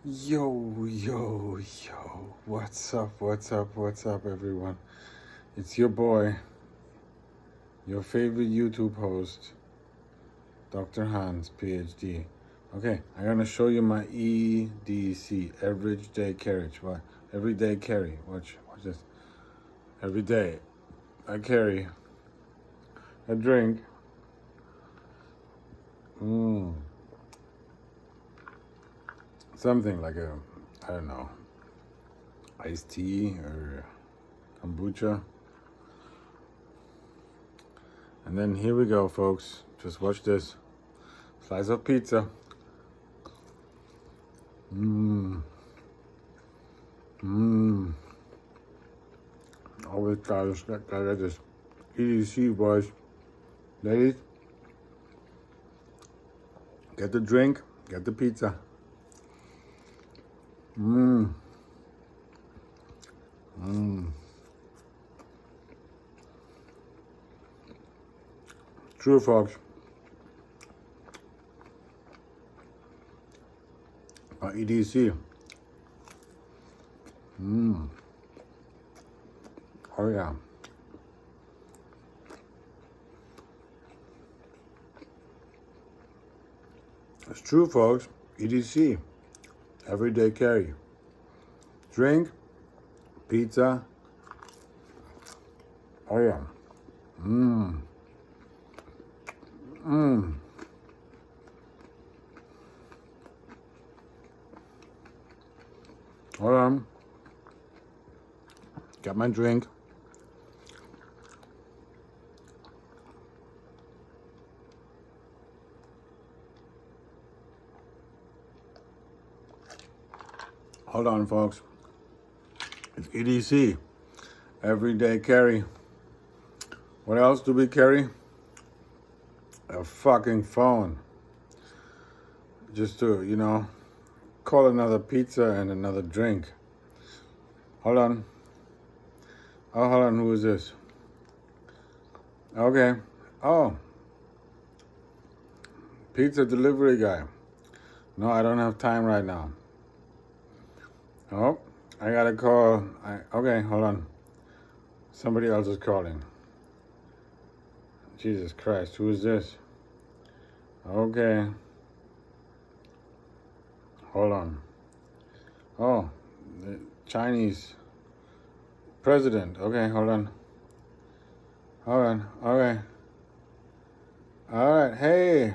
Yo, yo, yo. What's up, everyone? It's your boy, your favorite YouTube host, Dr. Hans, PhD. Okay, I'm gonna show you my EDC, average day carriage. What? Everyday carry. Watch this. Every day, I carry a drink. Something like I don't know, iced tea or kombucha. And then here we go, folks. Just watch this. Slice of pizza. Always gotta this EDC, boys. Ladies, get the drink, get the pizza. True, folks. EDC. Oh yeah. It's true, folks. EDC. Everyday carry. Drink, pizza. Oh yeah. Hold on. Got my drink. Hold on, folks. It's EDC. Everyday carry. What else do we carry? A fucking phone. Just to, call another pizza and another drink. Hold on. Oh, hold on. Who is this? Okay. Oh. Pizza delivery guy. No, I don't have time right now. Oh, I gotta call. Okay, hold on. Somebody else is calling. Jesus Christ, who is this? Okay. Hold on. Oh, the Chinese president. Okay, hold on. Hold on. Okay. All right. Hey.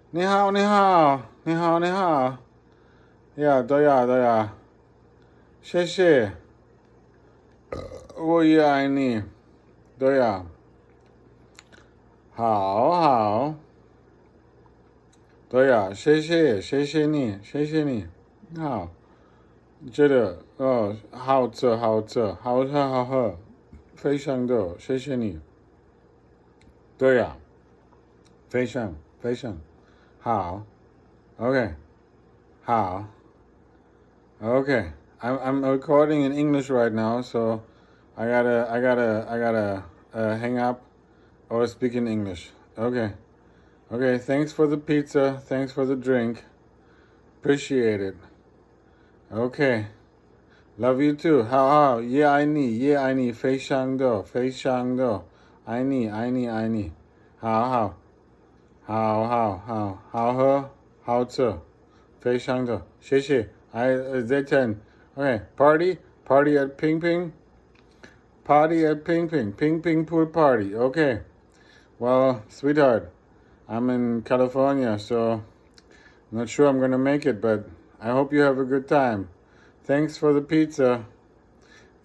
你好，你好，你好，你好。呀，对呀，对呀。谢谢。我也爱你。对呀。好好。对呀，谢谢，谢谢你，谢谢你。好，觉得好吃，好吃，好喝，好喝，非常的，谢谢你。对呀，非常非常好。Okay, 好。Okay, I'm recording in English right now, so I gotta hang up or speak in English. Okay, okay. Thanks for the pizza. Thanks for the drink. Appreciate it. Okay, love you too. How? Yeah, I need. Yeah, I need. 非常的，非常的。I need. I need. I need. 好喝，好吃，非常的，谢谢。Zayten. Okay, party at Ping Ping. Party at Ping Ping. Ping Ping pool party. Okay. Well, sweetheart, I'm in California, so I'm not sure I'm gonna make it, but I hope you have a good time. Thanks for the pizza.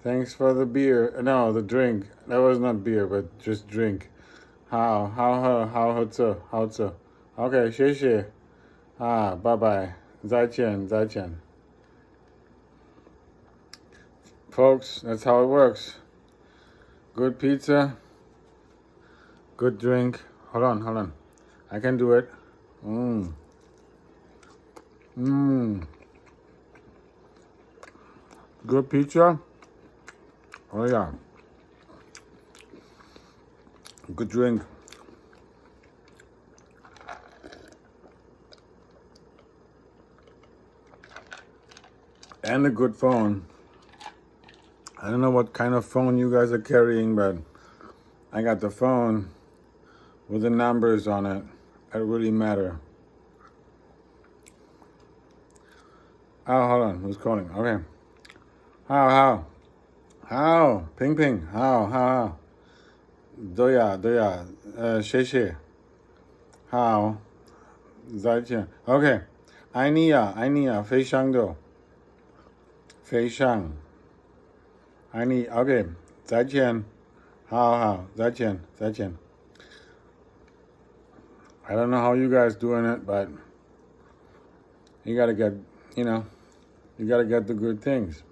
Thanks for the beer. No, the drink. That was not beer, but just drink. How to. Okay, 谢谢。拜拜。再见，再见。Folks, that's how it works. Good pizza, good drink. Hold on. I can do it. Good pizza. Oh yeah. Good drink. and a good phone. I don't know what kind of phone you guys are carrying, but I got the phone with the numbers on it. That really matter. Oh, hold on. Who's calling? Okay. How? Ping ping. How? Doya. 谢谢. How? 再见. Okay. 爱你啊，非常的。非常。爱你。Okay. 再见. How? 再见. I don't know how you guys doing it, but you gotta get, you gotta get the good things.